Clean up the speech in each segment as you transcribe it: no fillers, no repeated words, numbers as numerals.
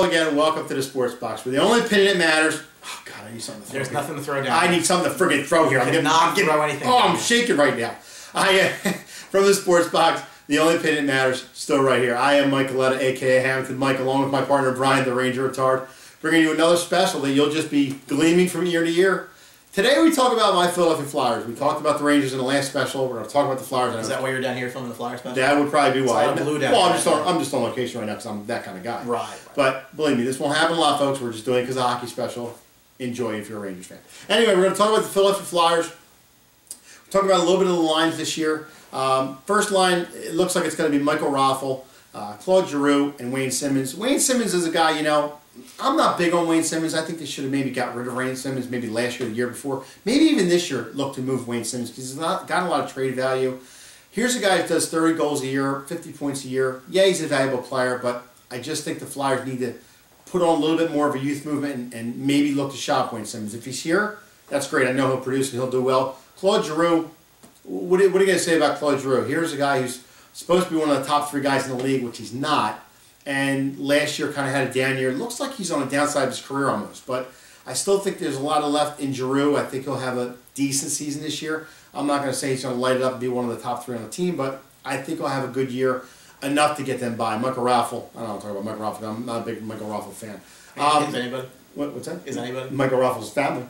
again. Welcome to the Sports Box, where the only opinion that matters. Oh God, I need something to throw. There's nothing to throw down. I need something to friggin' throw here. I'm getting throw anything. Oh, I'm shaking right now. From the Sports Box, the only opinion that matters, still right here. I am Mike Coletta, a.k.a. Hamilton Mike, along with my partner Brian, the Ranger Retard, bringing you another special that you'll just be gleaming from year to year. Today we talk about my Philadelphia Flyers. We talked about the Rangers in the last special. We're going to talk about the Flyers. Is that why you're down here filming the Flyers special? That would probably be why. I'm just on location right now because I'm that kind of guy. Right. But believe me, this won't happen a lot, folks. We're just doing it because of the hockey special. Enjoy if you're a Rangers fan. Anyway, we're going to talk about the Philadelphia Flyers. We'll talk about a little bit of the lines this year. First line, it looks like it's going to be Michael Raffl, Claude Giroux, and Wayne Simmonds. Wayne Simmonds is a guy, you know, I'm not big on Wayne Simmonds. I think they should have maybe got rid of Wayne Simmonds maybe last year, the year before. Maybe even this year look to move Wayne Simmonds because he's not got a lot of trade value. Here's a guy that does 30 goals a year, 50 points a year. Yeah, he's a valuable player, but I just think the Flyers need to put on a little bit more of a youth movement and maybe look to shop Wayne Simmonds. If he's here, that's great. I know he'll produce and he'll do well. Claude Giroux, what are you going to say about Claude Giroux? Here's a guy who's supposed to be one of the top 3 guys in the league, which he's not. And last year kind of had a down year. It looks like he's on the downside of his career almost. But I still think there's a lot of left in Giroux. I think he'll have a decent season this year. I'm not going to say he's going to light it up and be one of the top 3 on the team, but I think he'll have a good year, enough to get them by. Michael Raffl, I don't want to talk about Michael Raffl. I'm not a big Michael Raffl fan. Is anybody? What's that? Is anybody? Michael Raffl's family.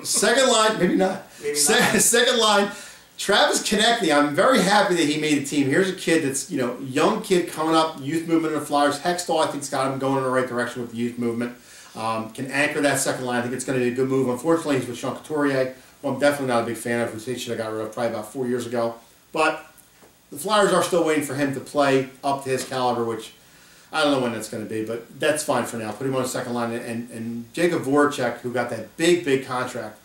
Second line, maybe not. Maybe not. Second line, Travis Konecny. I'm very happy that he made the team. Here's a kid that's, you know, young kid coming up, youth movement in the Flyers. Hakstol, I think, has got him going in the right direction with the youth movement. Can anchor that second line. I think it's going to be a good move. Unfortunately, he's with Sean Couturier, who I'm definitely not a big fan of, who they should have got rid of probably about 4 years ago. But the Flyers are still waiting for him to play up to his caliber, which I don't know when that's going to be, but that's fine for now. Put him on the second line. And Jakub Voracek, who got that big contract,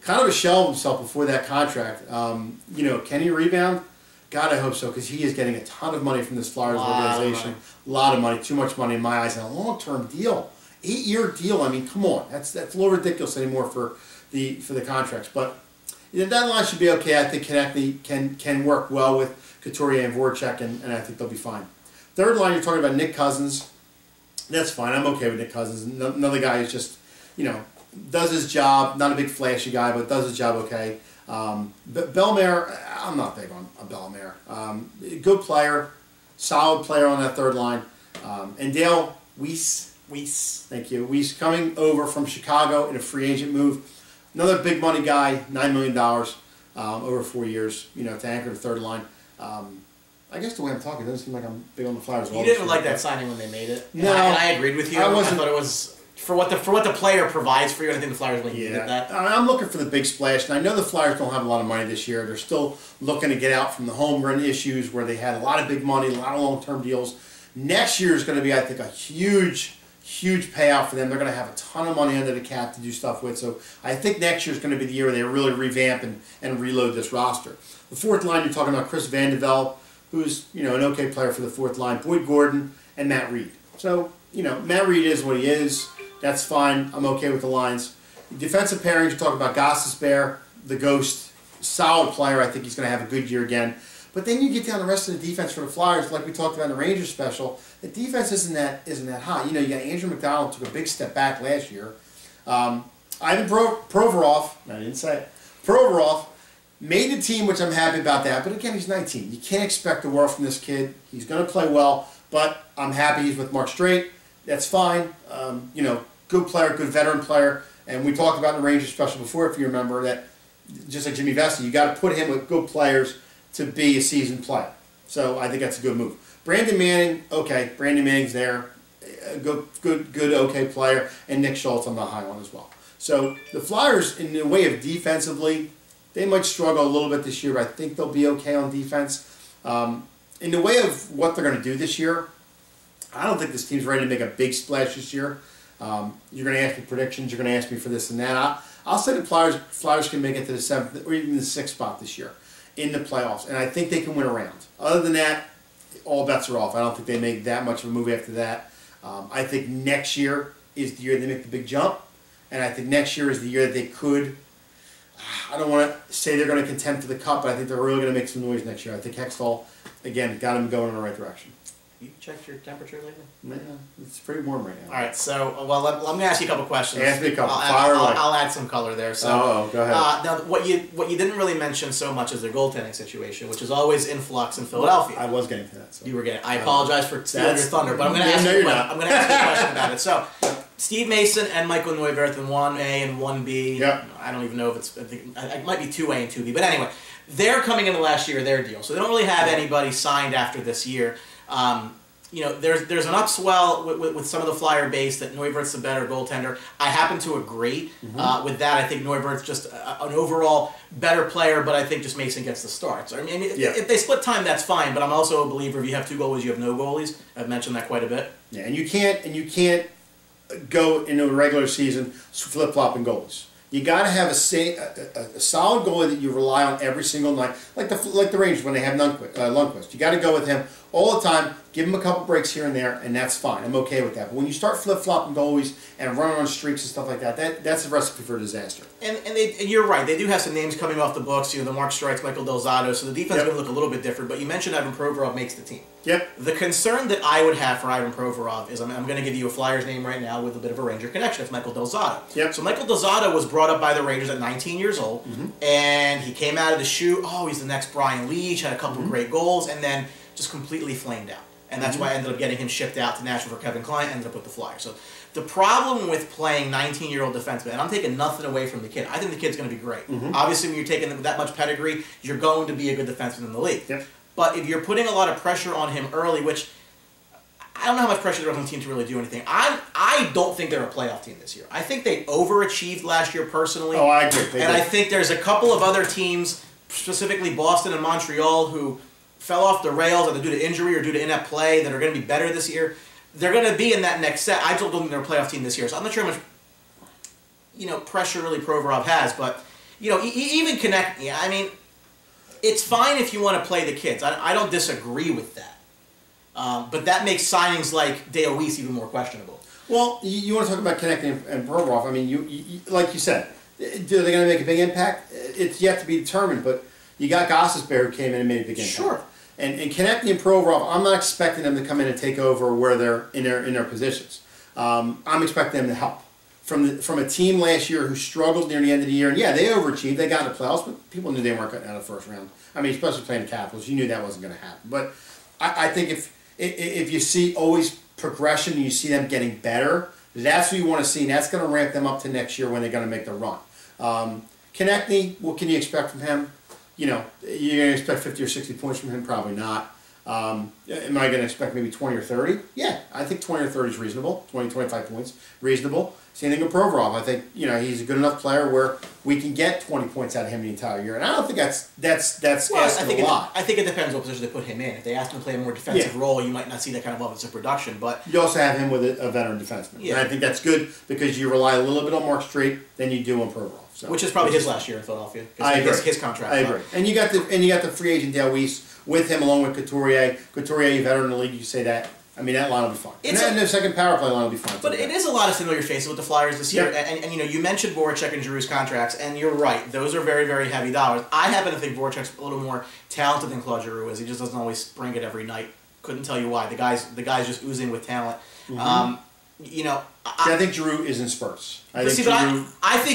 kind of a shell of himself before that contract. You know, can he rebound? God, I hope so, because he is getting a ton of money from this Flyers organization. A lot of money, too much money in my eyes, and a long-term deal, 8-year deal. I mean, come on, that's a little ridiculous anymore for the contracts. But you know, that line should be okay. I think Konecny can work well with Couturier and Voracek, and I think they'll be fine. Third line, you're talking about Nick Cousins. That's fine. I'm okay with Nick Cousins. Another guy who's just, you know, does his job. Not a big flashy guy, but does his job okay. But Bellemare, I'm not big on Bellemare. Good player, solid player on that third line. And Dale Weiss, thank you. Weiss coming over from Chicago in a free agent move. Another big money guy, $9 million over 4 years, you know, to anchor the third line. I guess the way I'm talking, it doesn't seem like I'm big on the Flyers. You didn't like that signing when they made it. No, and I agreed with you. I thought it was for what the player provides for you. I think the Flyers really needed that. I'm looking for the big splash, and I know the Flyers don't have a lot of money this year. They're still looking to get out from the home run issues where they had a lot of big money, a lot of long-term deals. Next year is going to be, I think, a huge payout for them. They're going to have a ton of money under the cap to do stuff with. So I think next year is going to be the year where they really revamp and reload this roster. The fourth line, you're talking about Chris Van de Vel, who's, you know, an okay player for the fourth line, Boyd Gordon, and Matt Reed. So, you know, Matt Reed is what he is. That's fine. I'm okay with the lines. Defensive pairings, you're talking about Gostisbehere, the Ghost, solid player. I think he's going to have a good year again. But then you get down the rest of the defense for the Flyers, like we talked about in the Rangers special. The defense isn't that high. You know, you got Andrew McDonald took a big step back last year. Ivan Provorov, I didn't say it, Provorov made the team, which I'm happy about that. But again, he's 19. You can't expect the world from this kid. He's going to play well, but I'm happy he's with Mark Streit. That's fine. You know, good player, good veteran player. And we talked about in the Rangers special before, if you remember, that just like Jimmy Vesey, you got to put him with good players to be a seasoned player. So I think that's a good move. Brandon Manning, okay, Brandon Manning's there. Good, okay player. And Nick Schultz I'm not high on as well. So the Flyers, in the way of defensively, they might struggle a little bit this year, but I think they'll be okay on defense. In the way of what they're going to do this year, I don't think this team's ready to make a big splash this year. You're going to ask me predictions. You're going to ask me for this and that. I'll say the Flyers can make it to the 7th or even the 6th spot this year in the playoffs, and I think they can win a round. Other than that, all bets are off. I don't think they make that much of a move after that. I think next year is the year they make the big jump, and I think next year is the year that they could. I don't want to say they're going to contend for the cup, but I think they're really going to make some noise next year. I think Hakstol, again, got them going in the right direction. You checked your temperature lately? Yeah, it's pretty warm right now. All right, so well, let me ask you a couple questions. Ask me a couple. I'll add some color there. So, go ahead. Now, what you didn't really mention so much is their goaltending situation, which is always in flux in Philadelphia. I was getting to that. So. You were getting. I apologize for stealing your thunder, but I'm going to ask you. I'm going to ask you a question about it. So, Steve Mason and Michael Neuvirth in 1A and 1B. Yep. I don't even know if it's. I think it might be 2A and 2B, but anyway, they're coming into last year their deal, so they don't really have anybody signed after this year. There's an upswell with some of the Flyer base that Neuvirth's a better goaltender. I happen to agree with that. I think Neuvirth's just an overall better player, but I think just Mason gets the starts. I mean, if they split time, that's fine. But I'm also a believer if you have 2 goalies, you have no goalies. I've mentioned that quite a bit. Yeah, and you can't go into a regular season flip-flopping goalies. You got to have a solid goalie that you rely on every single night, like the Rangers when they have Lundqvist. You got to go with him all the time. Give him a couple breaks here and there, and that's fine. I'm okay with that. But when you start flip-flopping goalies and running on streaks and stuff like that, that's a recipe for disaster. And you're right. They do have some names coming off the books. The Mark Streits, Michael Del Zotto. So the defense is going to look a little bit different. But you mentioned Ivan Provorov makes the team. Yep. The concern that I would have for Ivan Provorov is I'm going to give you a Flyers name right now with a bit of a Ranger connection. It's Michael Del Zotto. Yep. So Michael Del Zotto was brought up by the Rangers at 19 years old, and he came out of the chute. Oh, he's the next Brian Leetch. Had a couple of great goals, and then just completely flamed out. And that's why I ended up getting him shipped out to Nashville for Kevin Klein, ended up with the Flyers. So the problem with playing 19-year-old defenseman, and I'm taking nothing away from the kid. I think the kid's going to be great. Obviously, when you're taking that much pedigree, you're going to be a good defenseman in the league. Yep. But if you're putting a lot of pressure on him early, which I don't know how much pressure there is on the team to really do anything. I don't think they're a playoff team this year. I think they overachieved last year personally. Oh, I agree. I think there's a couple of other teams, specifically Boston and Montreal, who fell off the rails either due to injury or due to inept play that are going to be better this year. They're going to be in that next set. I don't think they're a playoff team this year, so I'm not sure how much pressure really Provorov has. But even Konecny. I mean, it's fine if you want to play the kids. I don't disagree with that. But that makes signings like Deois even more questionable. Well, you want to talk about Konecny and Provorov. I mean, you like you said, are they going to make a big impact? It's yet to be determined, but you got Gostisbehere who came in and made a big impact. Sure. And Konecny and Provorov, I'm not expecting them to come in and take over where they're in their positions. I'm expecting them to help. From a team last year who struggled near the end of the year, and yeah, they overachieved. They got in the playoffs, but people knew they weren't getting out of the first round. I mean, especially playing the Capitals, you knew that wasn't going to happen. But I think if you see always progression and you see them getting better, that's what you want to see, and that's going to ramp them up to next year when they're going to make the run. Konecny, what can you expect from him? You're going to expect 50 or 60 points from him? Probably not. Am I going to expect maybe 20 or 30? Yeah, I think 20 or 30 is reasonable. 20, 25 points, reasonable. Same thing with Provorov. I think he's a good enough player where we can get 20 points out of him the entire year. And I don't think that's asking a lot. I think it depends what position they put him in. If they ask him to play a more defensive role, you might not see that kind of offensive production. But you also have him with a veteran defenseman. Yeah. And I think that's good because you rely a little bit on Mark Streit than you do on Provorov. So, which is probably his last year in Philadelphia. I agree. His contract. I agree. And you got the free agent Deois with him along with Couturier. Couturier, veteran in the league, you say that. I mean, that line will be fine. And the second power play line will be fine. But it is a lot of familiar faces with the Flyers this year. Yep. And you mentioned Voracek and Giroux's contracts, and you're right. Those are very, very heavy dollars. I happen to think Voracek's a little more talented than Claude Giroux is. He just doesn't always bring it every night. Couldn't tell you why. The guy's just oozing with talent. I think Giroux is in spurts. I think Giroux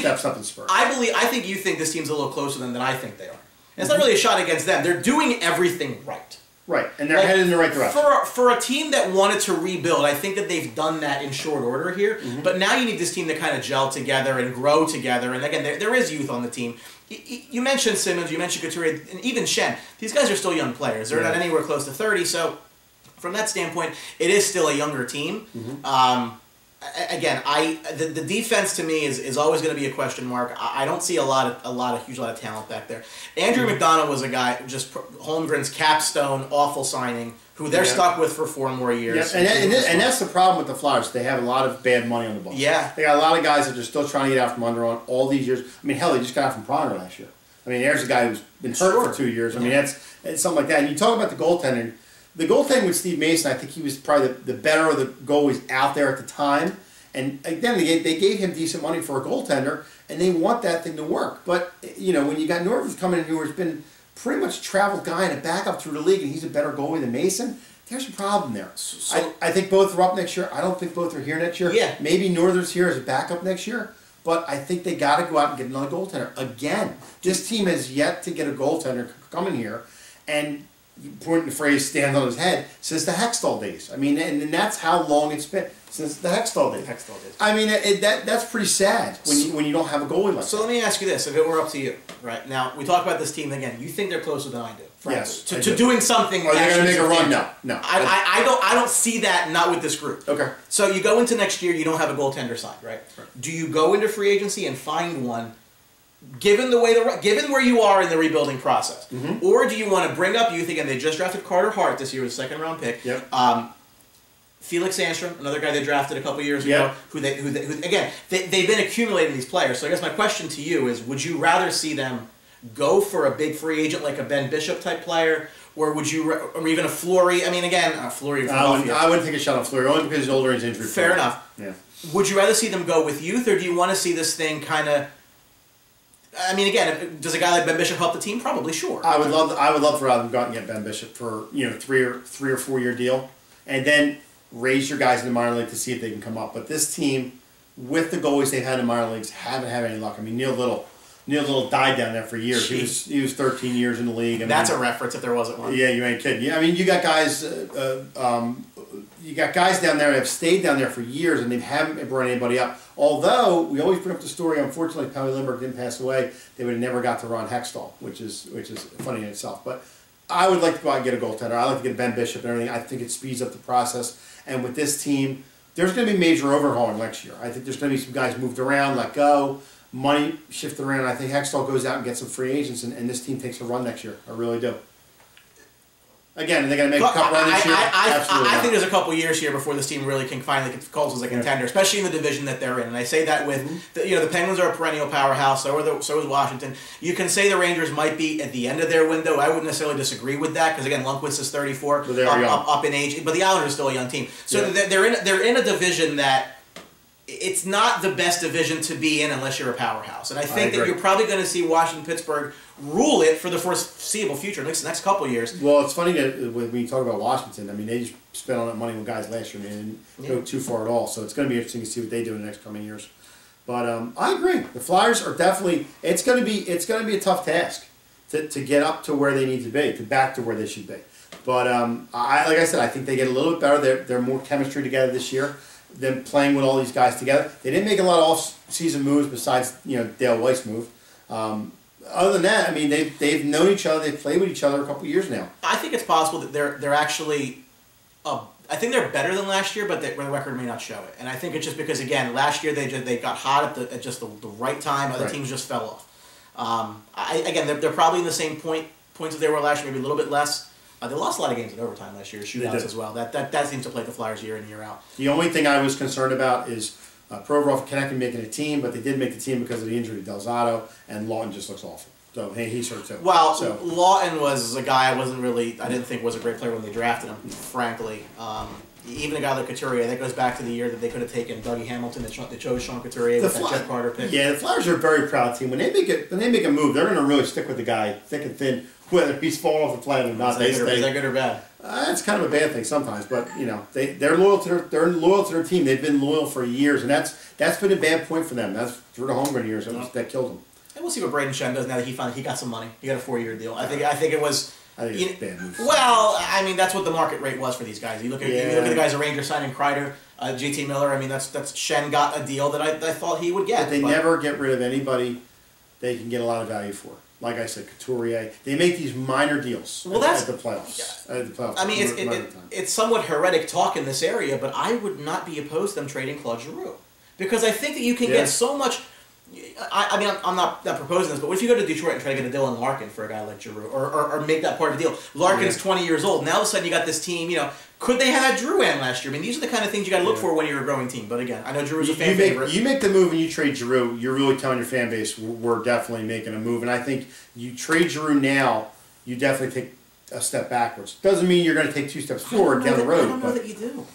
steps up in spurts. I think you think this team's a little closer than I think they are. And it's not really a shot against them. They're doing everything right. Right, and they're headed in the right direction. For a team that wanted to rebuild, I think that they've done that in short order here. But now you need this team to kind of gel together and grow together. And again, there is youth on the team. You mentioned Simmonds, you mentioned Couturier, and even Schenn. These guys are still young players. They're not anywhere close to 30, so from that standpoint, it is still a younger team. Again, the defense to me is always going to be a question mark. I don't see a huge lot of talent back there. Andrew McDonough was a guy, just Holmgren's capstone, awful signing, who they're stuck with for 4 more years. Yeah. And that's the problem with the Flyers. They have a lot of bad money on the books. Yeah. They got a lot of guys that are still trying to get out from under on all these years. I mean, hell, they just got out from Pronger last year. I mean, there's a guy who's been hurt for 2 years. I mean, it's something like that. And you talk about the goaltending. The goaltending with Steve Mason, I think he was probably the better of the goalies out there at the time. And again, they gave him decent money for a goaltender, and they want that thing to work. But, when you got Neuvirth coming in who has been pretty much a traveled guy and a backup through the league, and he's a better goalie than Mason, There's a problem there. I think both are up next year. I don't think both are here next year. Yeah. Maybe Northern's here as a backup next year. But I think they got to go out and get another goaltender. Again, this team has yet to get a goaltender coming here. And pointing the phrase stand on his head since the Hakstol days. I mean, and that's how long it's been. Since the Hakstol days. I mean, that's pretty sad when you don't have a goalie like that. So let me ask you this, if it were up to you, right? Now, we talk about this team again. You think they're closer than I do, frankly. Yes. To doing something. Are they going to make a run? No. I don't see that, not with this group. Okay. So you go into next year, you don't have a goaltender signed, right? Do you go into free agency and find one, given where you are in the rebuilding process? Mm-hmm. Or do you want to bring up youth again? They just drafted Carter Hart this year with a second-round pick. Yep. Felix Sandstrom, another guy they drafted a couple years ago, who again, they've been accumulating these players. So I guess my question to you is, would you rather see them go for a big free agent like a Ben Bishop type player, or would you, or even a Fleury? I mean, again, Fleury. I wouldn't take a shot on Fleury only because he's older and he's injury. Fair enough. Yeah. Would you rather see them go with youth, or do you want to see this thing kind of? I mean, again, does a guy like Ben Bishop help the team? Probably, sure. I would love for them to go out and get Ben Bishop for 3 or 4 year deal, and then raise your guys in the minor league to see if they can come up. But this team, with the goalies they've had in minor leagues, haven't had any luck. I mean, Neil Little died down there for years. He was 13 years in the league. That's a reference if there wasn't one. Yeah, you ain't kidding. Yeah, I mean, you got guys. You got guys down there that have stayed down there for years and they haven't brought anybody up. Although we always bring up the story, unfortunately, Pally Lindbergh didn't pass away. They would have never got to Ron Hakstol, which is funny in itself. But I would like to go out and get a goaltender. I like to get Ben Bishop and everything. I think it speeds up the process. And with this team, there's going to be major overhauling next year. I think there's going to be some guys moved around, let go, money shifted around. I think Hakstol goes out and gets some free agents, and this team takes a run next year. I really do. Again, are they going to make a cup run this year? Absolutely I think there's a couple years here before this team really can finally get calls as a contender, especially in the division that they're in. And I say that with the Penguins are a perennial powerhouse. So is Washington. You can say the Rangers might be at the end of their window. I wouldn't necessarily disagree with that because again, Lundqvist is 34, up in age, but the Islanders are still a young team. So they're in a division that. It's not the best division to be in unless you're a powerhouse. And I think that you're probably going to see Washington, Pittsburgh rule it for the foreseeable future, at least the next couple of years. Well, it's funny that when you talk about Washington, I mean, they just spent all that money with guys last year and they didn't go too far at all. So it's going to be interesting to see what they do in the next coming years. But I agree. The Flyers are definitely, it's going to be a tough task to get up to where they need to be, back to where they should be. But like I said, I think they get a little bit better. They're more chemistry together this year. Them playing with all these guys together. They didn't make a lot of off-season moves besides Dale Weiss move. Other than that, I mean they've known each other. They've played with each other a couple of years now. I think it's possible that they're actually. I think they're better than last year, but the record may not show it. And I think it's just because again last year they got hot at just the right time. Other teams just fell off. They're probably in the same points that they were last year, maybe a little bit less. They lost a lot of games in overtime last year, shootouts as well. That seems to play the Flyers year in, year out. The only thing I was concerned about is Provorov and Konecny making a team, but they did make the team because of the injury to Del Zotto, and Lawton just looks awful. So, hey, he's hurt too. Well, Lawton was a guy I didn't think was a great player when they drafted him, frankly. Even a guy like Couturier, that goes back to the year that they could have taken Dougie Hamilton. They chose Sean Couturier with that Jeff Carter pick. Yeah, the Flyers are a very proud team. When they make a move, they're going to really stick with the guy, thick and thin, whether he's falling off the planet or not. Is that good or bad? It's kind of a bad thing sometimes, but they're loyal to their team. They've been loyal for years, and that's been a bad point for them. That's through the Holmgren years that killed them. And we'll see what Brayden Schenn does now that he got some money. He got a 4-year deal. I think it was. I think it's a bad move. Well, I mean that's what the market rate was for these guys. You look at the guys the Rangers signing Kreider, JT Miller. I mean that's Schenn got a deal that I thought he would get. But they never get rid of anybody they can get a lot of value for. Like I said, Couturier. They make these minor deals at the playoffs. Yeah. At the playoffs. I mean, it's somewhat heretic talk in this area, but I would not be opposed to them trading Claude Giroux because I think that you can get so much. I mean, I'm not proposing this, but what if you go to Detroit and try to get a Dylan Larkin for a guy like Giroux, or make that part of the deal? Larkin's 20 years old. Now all of a sudden you got this team. Could they have had Drouin last year? I mean, these are the kind of things you got to look for when you're a growing team. But again, I know Giroux's a fan favorite. You make the move and you trade Giroux, you're really telling your fan base we're definitely making a move. And I think you trade Giroux now, you definitely take a step backwards. Doesn't mean you're going to take 2 steps forward down the road. I don't know that you do.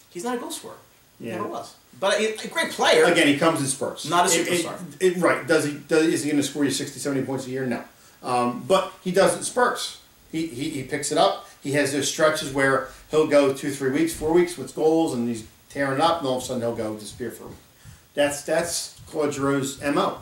He's not a goal scorer. He never was. But a great player. Again, he comes in spurts. Not a superstar. Right. Is he going to score you 60, 70 points a year? No. But he does it in spurts. he picks it up. He has those stretches where he'll go 2, 3 weeks, 4 weeks with goals, and he's tearing it up, and all of a sudden he'll go disappear for a week. That's Claude Giroux's MO.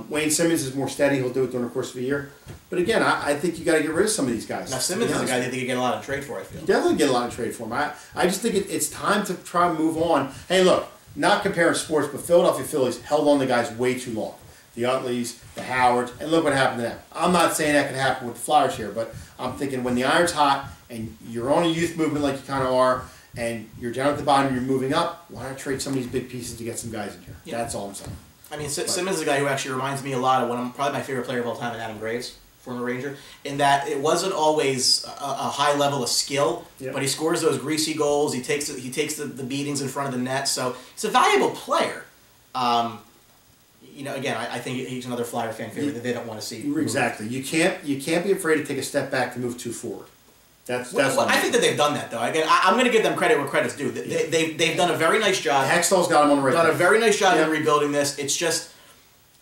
Wayne Simmonds is more steady. He'll do it during the course of a year. But again, I think you got to get rid of some of these guys. Now Simmonds is a guy that you get a lot of trade for, I feel. You definitely get a lot of trade for him. I just think it's time to try and move on. Hey, look, not comparing sports, but Philadelphia Phillies held on to guys way too long. The Utleys, the Howards, and look what happened to them. I'm not saying that could happen with the Flyers here, but I'm thinking when the iron's hot and you're on a youth movement like you kind of are, and you're down at the bottom and you're moving up, why not trade some of these big pieces to get some guys in here? Yeah. That's all I'm saying. I mean, Simmonds is a guy who actually reminds me a lot of probably my favorite player of all time, Adam Graves, former Ranger, in that it wasn't always a high level of skill, but he scores those greasy goals. He takes the beatings in front of the net, so he's a valuable player. Again, I think he's another Flyer fan favorite that they don't want to see. Exactly. You can't be afraid to take a step back to move too forward. That's I think that they've done that though. Again, I'm going to give them credit where credit's due. They've done a very nice job. Hakstol's got them on the right. Done a very nice job in rebuilding this. It's just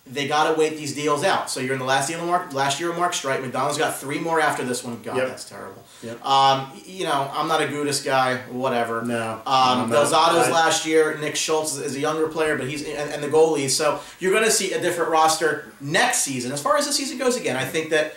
they got to wait these deals out. So you're in the last year of Mark Streit. McDonald's got 3 more after this one. God, that's terrible. Yep. I'm not a Gudas guy. Whatever. No. Delzado's last year. Nick Schultz is a younger player, but he's and the goalies. So you're going to see a different roster next season. As far as the season goes, again, I think that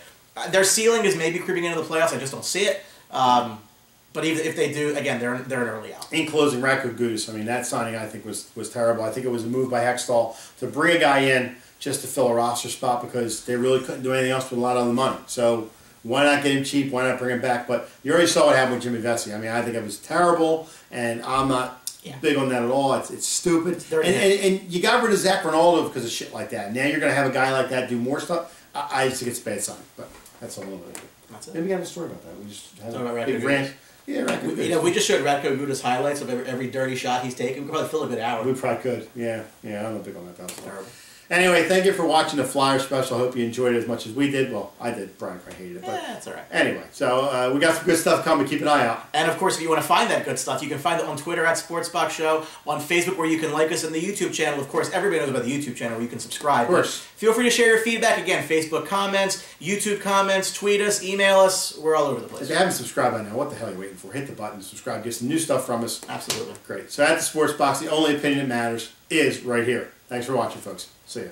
their ceiling is maybe creeping into the playoffs. I just don't see it. But even if they do, again, they're an early out. In closing, Radko Gudas, I mean, that signing I think was terrible. I think it was a move by Hakstol to bring a guy in just to fill a roster spot because they really couldn't do anything else with a lot of the money. So why not get him cheap? Why not bring him back? But you already saw what happened with Jimmy Vesey. I mean, I think it was terrible, and I'm not big on that at all. It's stupid. And you got rid of Zach Ronaldo because of shit like that. Now you're going to have a guy like that do more stuff. I just think it's a bad sign, but that's a little bit of it. That's it. Maybe we have a story about that. We just had a big rant. Yeah, Radko Gudas. We just showed Radko Gudas highlights of every dirty shot he's taken. We could probably fill a good hour. We probably could. Yeah, I'm not big on that. That was terrible. Anyway, thank you for watching the Flyer special. I hope you enjoyed it as much as we did. Well, I did. Brian probably hated it. But that's all right. Anyway, so we got some good stuff coming. Keep an eye out. And, of course, if you want to find that good stuff, you can find it on Twitter at SportsBox Show, on Facebook where you can like us, and the YouTube channel. Of course, everybody knows about the YouTube channel where you can subscribe. Of course. Feel free to share your feedback. Again, Facebook comments, YouTube comments, tweet us, email us. We're all over the place. If you haven't subscribed by now, what the hell are you waiting for? Hit the button, subscribe, get some new stuff from us. Absolutely. Great. So at the Sports Box, the only opinion that matters is right here. Thanks for watching, folks. See ya.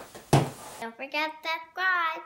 Don't forget to subscribe.